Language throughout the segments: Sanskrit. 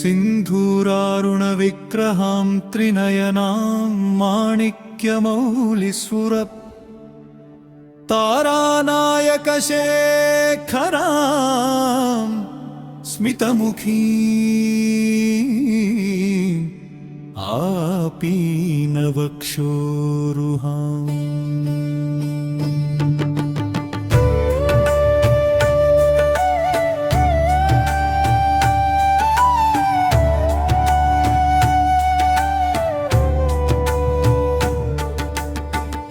सिन्धूरारुणविग्रहां त्रिनयनां माणिक्यमौलिस्फुर तारानायकशेखरां स्मितमुखीं आपीनवक्षोरुहाम्।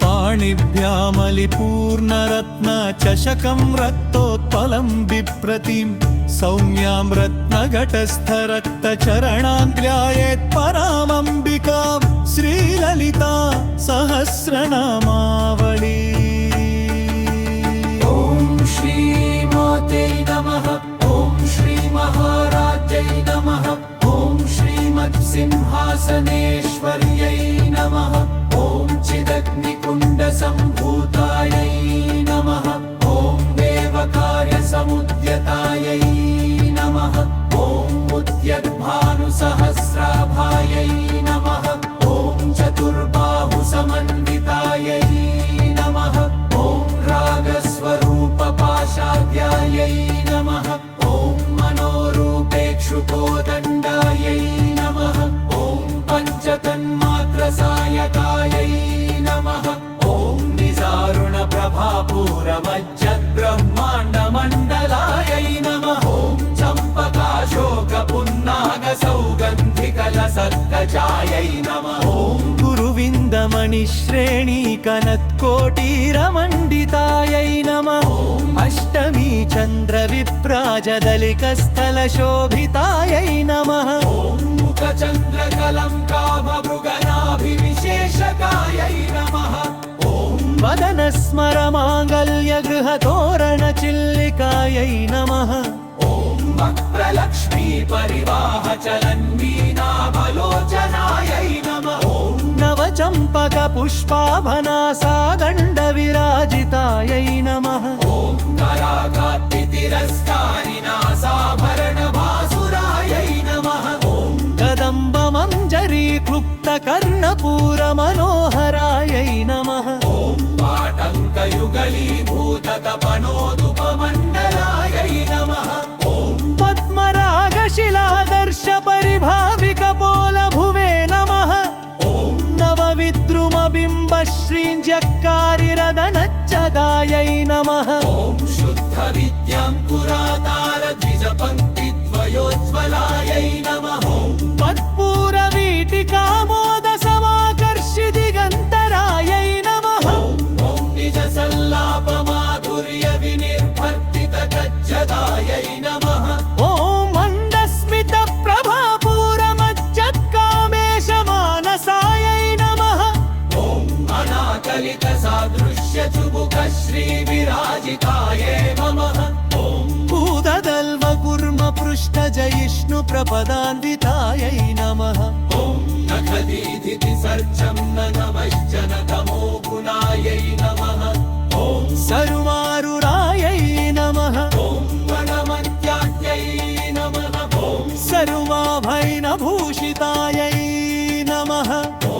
पाणिभ्यामलिपूर्णरत्नचषकं रक्तोत्पलं बिभ्रतीं सौम्यां रत्नघटस्थरक्तचरणान्ध्यायेत् परामम्बिकां श्रीललिता सहस्रनामावली। ॐ श्रीमाते नमः। ॐ श्रीमहाराज्यै नमः। ॐ श्रीमत्सिंहासनेश्वर्यै नमः। ॐ चिदग्निकुण्डसम्भूतायै नमः। ॐ देवकार्यसमुद्यतायै नमः। ॐ उद्यद्भानुसहस्राभायै नमः। ॐ चतुर्बाहुसमन्वितायै नमः। ॐ रागस्वरूपपाशाद्यायै नमः। ॐ मनोरूपेक्षुकोदण्डायै नमः। ॐ पञ्चतन्मात्रसायकायै नमः। ॐ निजारुणप्रभापूरमज्जद्ब्रह्माण्डमण्डलायै नमः। ॐ चम्पकाशोकपुन्नागसौगन्धिकलसत्कजायै नमः। ॐ गुरुविन्दमणिश्रेणीकनत्कोटीरमण्डितायै नमः। ॐ अष्टमी चन्द्रविभ्राजदलिकस्थलशोभितायै नमः। ॐ मुखचन्द्रकलङ्काभमृगनाभिविशेषकायै नमः। ॐ वदनस्मरमाङ्गल्यगृहतोरणचिल्लिकायै नमः। ॐ वक्त्रलक्ष्मीपरिवाहचलन्मीनाभलोचनायै नमः। ॐ नवचम्पकपुष्पाभनासागण्डविराजितायै नमः। ॐ कराघात्तितिरस्कारिनासाभरणभासुरायै नमः। ॐ कदम्बमञ्जरीक्लुप्तकर्णपूरमनोहरायै नमः। ॐ पाटङ्कयुगलीभूततपनोदुपमण्डलायै नमः। ॐ पद्मरागशिलादर्शपरिभाविकपोलभुवे नमः। ॐ नवविद्रुमबिम्बश्रीञ्जक्कारिरदनच्चदायै नमः। ॐ शुद्धविद्याङ्कुरातारद्विजपङ्क्तिद्वयोज्ज्वलायै नमः। ॐ पत्पूरवीटिकामोदसमाकर्षिदिगन्तरायै नमः। ॐ निजसल्लापमाधुर्यविनिर्भर्तितकज्जदायै नमः। ॐ मन्दस्मितप्रभापूरमज्जत्कामेशमानसायै नमः। ॐ अनाकलितसादृश्यचुबुकश्रीविराजितायै नमः। ॐ भूतदल्वकुर्मपृष्ठजयिष्णुप्रपदान्वितायै नमः। ॐ नखदीधितिसर्जं नमश्चनतमो गुणायै नमः। ॐ सरुमारुरायै नमः। ॐ वनमत्यात्यै नमः। ॐ सर्वाभरणभूषितायै नमः। ॐ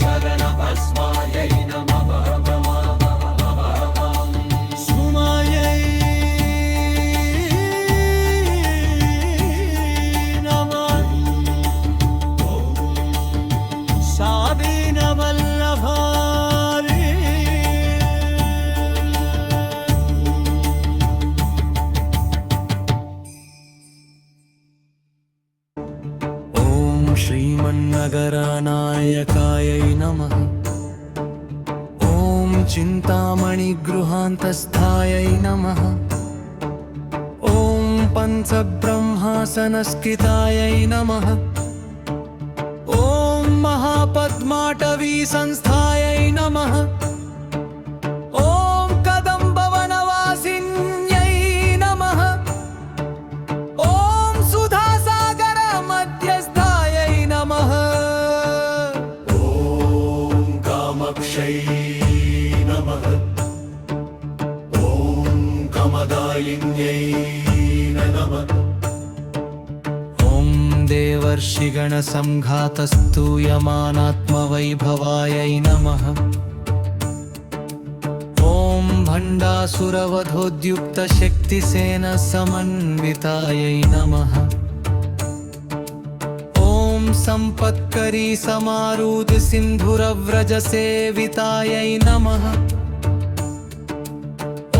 शरणभस्मायै नमः। सुमायै नमः। साबिनवल्लभायै श्रीमन्नगरनायकायै नमः। ॐ चिन्तामणिगृहान्तस्थायै नमः। ॐ पंचब्रह्मासनस्थितायै नमः। ॐ महापद्माटवीसंस्थायै नमः। ॐ कदम्बवनवासिन्यै नमः। ॐ सुधासागरमध्यस्थायै नमः। ॐ कामक्षै नमः। ॐ कमदायिन्यै नमः। देवर्षिगणसङ्घातस्तूयमानात्मवैभवायै नमः। ॐ भण्डासुरवधोद्युक्तशक्तिसेनसमन्वितायै नमः। ॐ सम्पत्करी समारूढसिन्धुरव्रजसेवितायै नमः।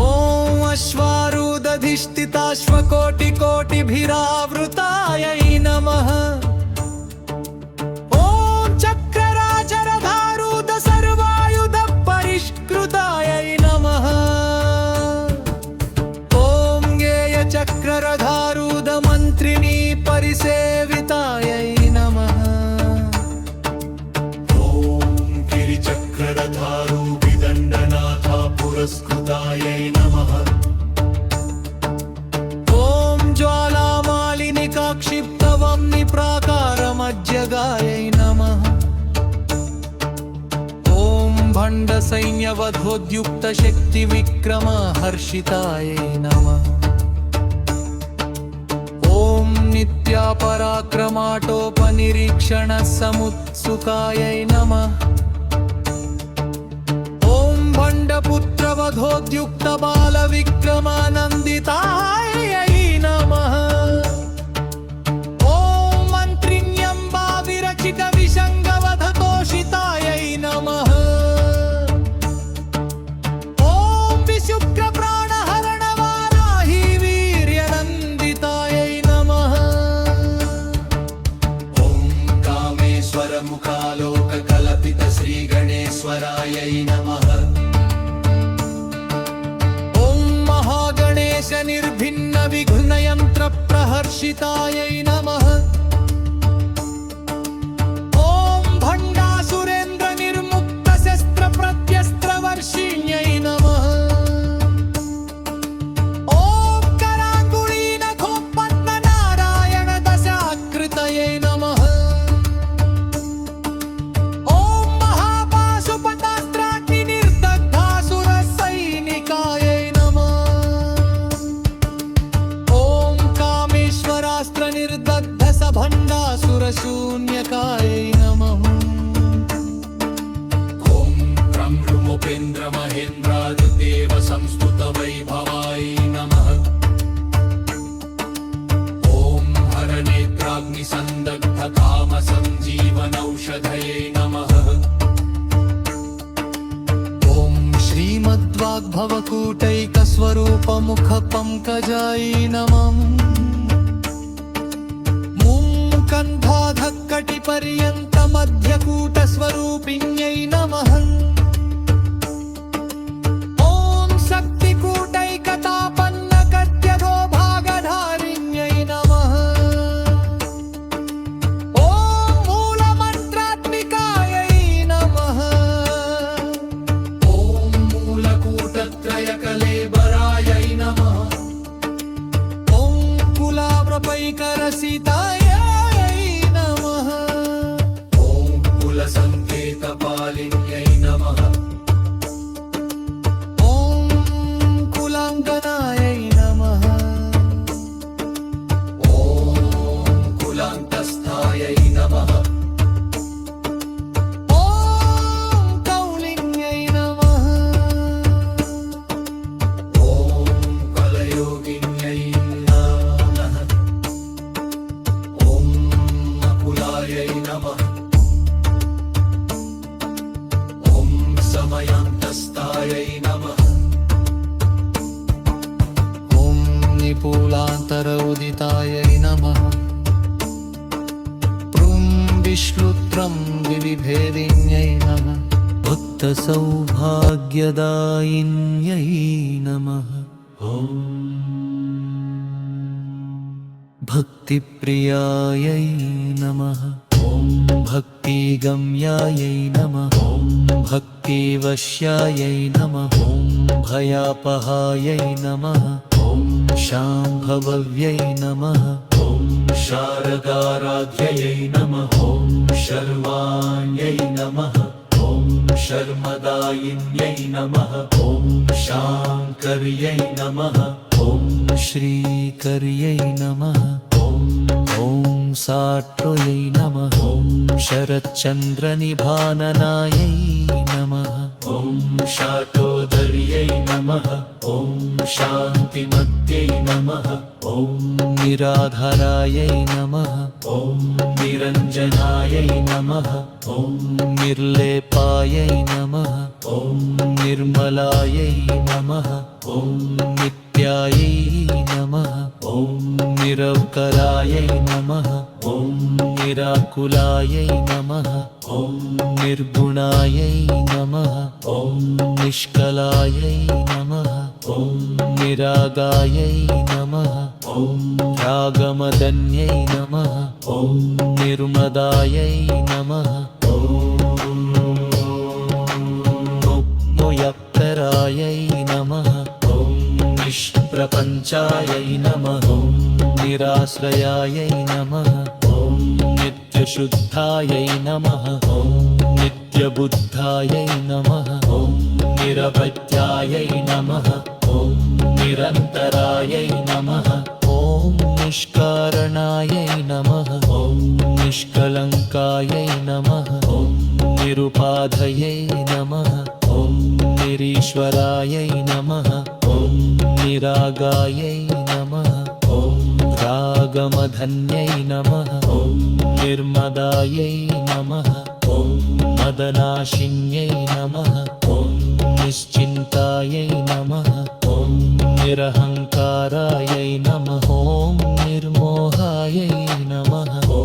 ॐ अश्वारूढधिष्ठिताश्वकोटिकोटिभिरावृतायै नमः। ॐ चक्रराजरधारूढसर्वायुधपरिष्कृतायै नमः। ॐ गेयचक्ररधारूढमन्त्रिणी परिसेवितायै नमः। ॐ गिरिचक्ररधारूढदण्डनाथा पुरस्कृतायै नमः। ॐ ज्वालामालिनिकाक्षिप्तवह्निप्राकारमज्जगायै नमः। ॐ भण्डसैन्यवधोद्युक्तशक्तिविक्रमहर्षितायै नमः। ॐ नित्यापराक्रमाटोपनिरीक्षणसमुत्सुकायै नमः। ॐ भण्डपुत्रवधोद्युक्तबालविक्रमानन्दितायै नमः। ॐ मन्त्रिण्यम्बाविरचितविषङ्गवधतोषितायै नमः। ॐ विशुक्रप्राणहरणवाराही वीर्यनन्दितायै नमः। ॐ कामेश्वरमुखालोककल्पितश्रीगणेश्वरायै नमः। ॐ महागणेशनिर्भिन्नविघ्नयन्त्रप्रहर्षितायै नमः। ॐ भण्डासुरेन्द्रनिर्मुक्तशस्त्रप्रत्यस्त्रवर्षिण्यै नमः। ॐ कराङ्गुलीनखोपद्मनारायणदशाकृतये नमः। ॐ महापाशुपतास्त्राग्निनिर्दग्धासुरसैनिकायै नमः। ॐ कामेश्वरास्त्रनिर्दग्धसभण्डासुरशून्यकायै नमः। ॐ ब्रह्मृमुपेन्द्रमहेन्द्रादिदेव संस्तुतवैभवायै नमः। ॐ हरनेत्राग्निसन्दग्धकामसञ्जीवनौषधये नमः। ॐ श्रीमद्वाग्भवकूटैकस्वरूपमुखपङ्कजायै नमः। मूकण्ठाधक्कटिपर्यन्तमध्यकूटस्वरूपिण्यै नमः। ॐ शक्तिकूटैकतापन्नकत्यधोभागधारिण्यै नमः। ॐ मूलमन्त्रात्मिकायै नमः। ॐ मूलकूटत्रयकलेबरायै नमः। ॐ कुलाव्रपैकरसितायै नमः। ॐ कुलसङ्केतपालिन्यै नमः। ॐ कुलाङ्गनायै नमः। ॐ कुलान्तस्थायै नमः। ॐ कौलिन्यै नमः। ॐ कलयोगिन्यै नमः। ॐ अकुलायै नमः। ॐ समयान्तस्थायै नमः। ॐ निपूलान्तरउदितायै नमः। विष्णुत्रं विविभेदिन्यै नमः। भक्तसौभाग्यदायिन्यै नमः। ॐ भक्तिप्रियायै नमः। ॐ भक्तिगम्यायै नमः। ॐ भक्तिवश्यायै नमः। ॐ भयापहायै नमः। ॐ शाम्भव्यै नमः। ॐ शारदाराध्यै नमः। ॐ शर्वाण्यै नमः। ॐ शर्मदायिन्यै नमः। ॐ शाङ्कर्यै नमः। ॐ श्रीकर्यै नमः। ॐ साट्रोयै नमः ॐ शरच्चन्द्रनिभाननायै नमः ॐ शाटोदर्यै नमः ॐ शान्तिमत्यै नमः ॐ निराधारायै नमः ॐ निरञ्जनायै नमः ॐ निर्लेपायै नमः ॐ निर्मलायै नमः ॐ नित्यायै नमः ॐ निरवकरायै नमः ॐ निराकुलायै नमः ॐ निर्गुणायै नमः ॐ निष्कलायै नमः ॐ निरागायै नमः ॐ रागमदन्यै नमः ॐ निर्मदायै नमः ॐ मुक्तरायै नमः ॐ निष्प्रपञ्चायै नमः ॐ निराश्रयायै नमः ॐ नित्यशुद्धायै नमः ॐ नित्यबुद्धायै नमः ॐ निरवध्यायै नमः ॐ निरन्तरायै नमः ॐ निष्कारणायै नमः ॐ निष्कलङ्कायै नमः ॐ निरुपाधये नमः ॐ निरीश्वरायै नमः ॐ निरागायै नमः ॐ रागमधन्यै नमः ॐ निर्मदायै नमः ॐ मदनाशिन्यै नमः ॐ निश्चिन्तायै नमः ॐ निरहङ्कारायै नमः ॐ निर्मोहायै नमः ॐ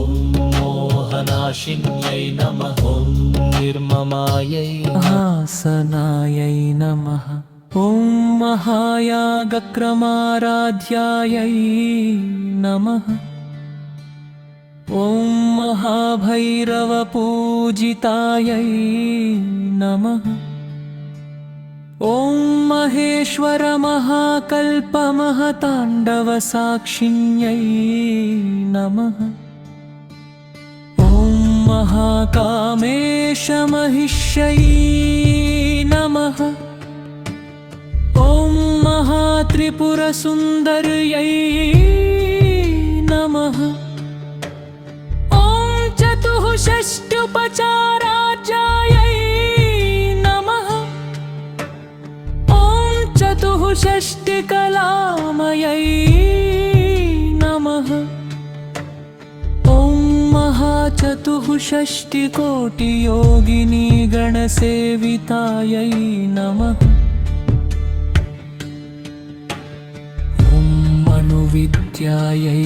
मोहनाशिन्यै नमः ॐ निर्ममायै हासनायै नमः ॐ महायागक्रमाराध्यायै नमः ॐ महाभैरवपूजितायै नमः ॐ महेश्वरमहाकल्पमहताण्डवसाक्षिण्यै नमः ॐ महाकामेशमहिष्यै नमः ॐ महात्रिपुरसुन्दर्यै नमः ॐ चतुःषष्ट्युपचाराध्यायै नमः ॐ चतुःषष्टिकलामयै नमः ॐ महाचतुःषष्टिकोटियोगिनी गणसेवितायै नमः ॐ मनुविद्यायै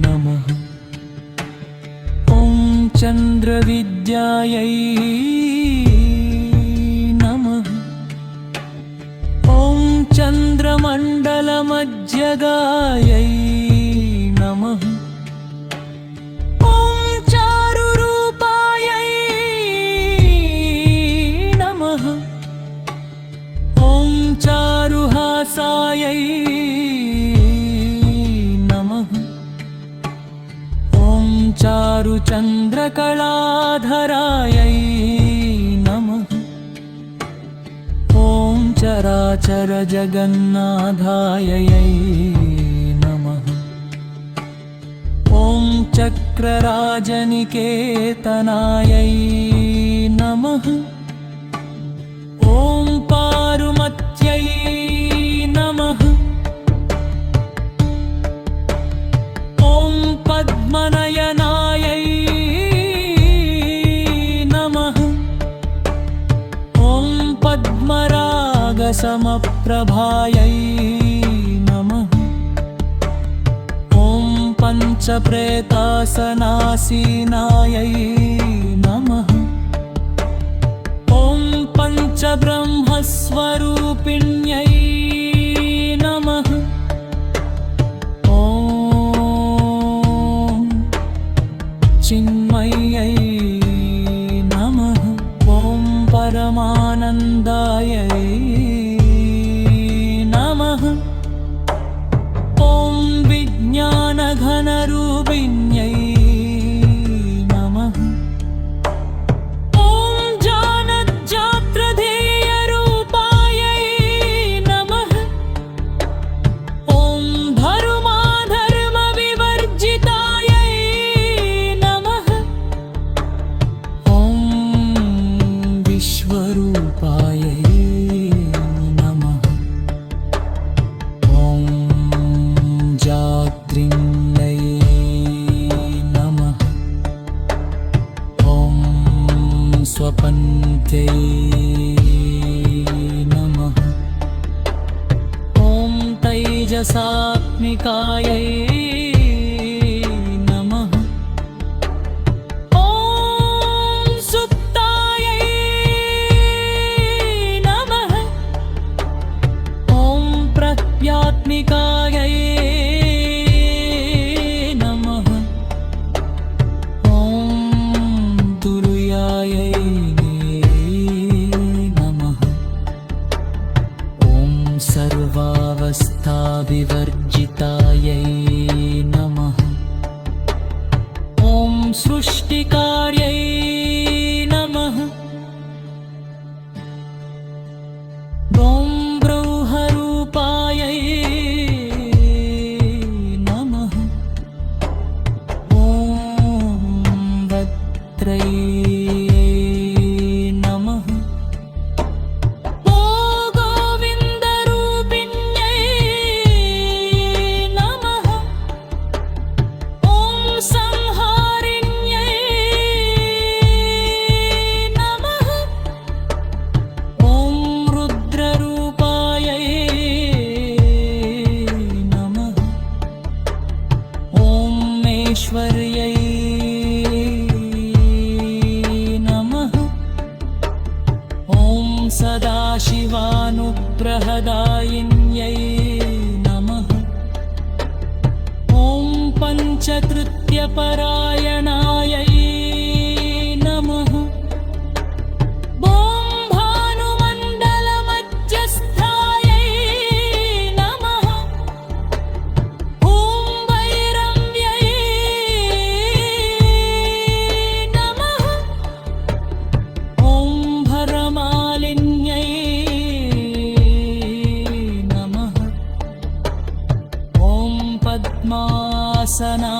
नमः ॐ चन्द्रविद्यायै नमः ॐ चन्द्रमण्डलमध्यगायै नमः ॐ चारुरूपायै नमः ॐ चारुहासायै नमः ॐ चारुचन्द्रकलाधरायै नमः ॐ चराचरजगन्नाथायै नमः ॐ चक्रराजनिकेतनायै नमः ॐ पारुमत्यै नमः ॐ पद्मनयनायै नमः ॐ पद्मरागसमप्रभायै नमः ॐ पञ्चप्रेतासनासीनायै नमः ॐ पञ्चब्रह्मस्वरूपिण्यै नमः ॐ चिन्मय्यै नमः ॐ परमानन्दायै नमः ॐ विज्ञानघनरूपिण्यै नमः ॐ जानज्जात्रधेयरूपायै शक्त्यै नमः ॐ तैजसात्मिकायै नमः ॐ सुप्तायै नमः ॐ प्रज्ञात्मिकायै नमः ॐ तुर्यायै नमः ॐ सर्वावस्थाविवर्जितायै नमः ॐ सृष्टिकार्यै नमः ॐ ब्रह्मरूपायै नमः ॐ वक्त्रयै नमः ॐ गोविन्दरूपिण्यै नमः ॐ संहारिण्यै नमः ॐ रुद्ररूपायै नमः ॐ ऐश्वर्यै नमः ॐ सदाशिवानुप्रहदायिन्यै नमः ॐ पञ्चकृत्यपरायणायै नमः ॐ भानुमण्डलमध्यस्थायै नमः ॐ वैरम्यै नमः ॐ भरमालिन्यै नमः ॐ पद्मासना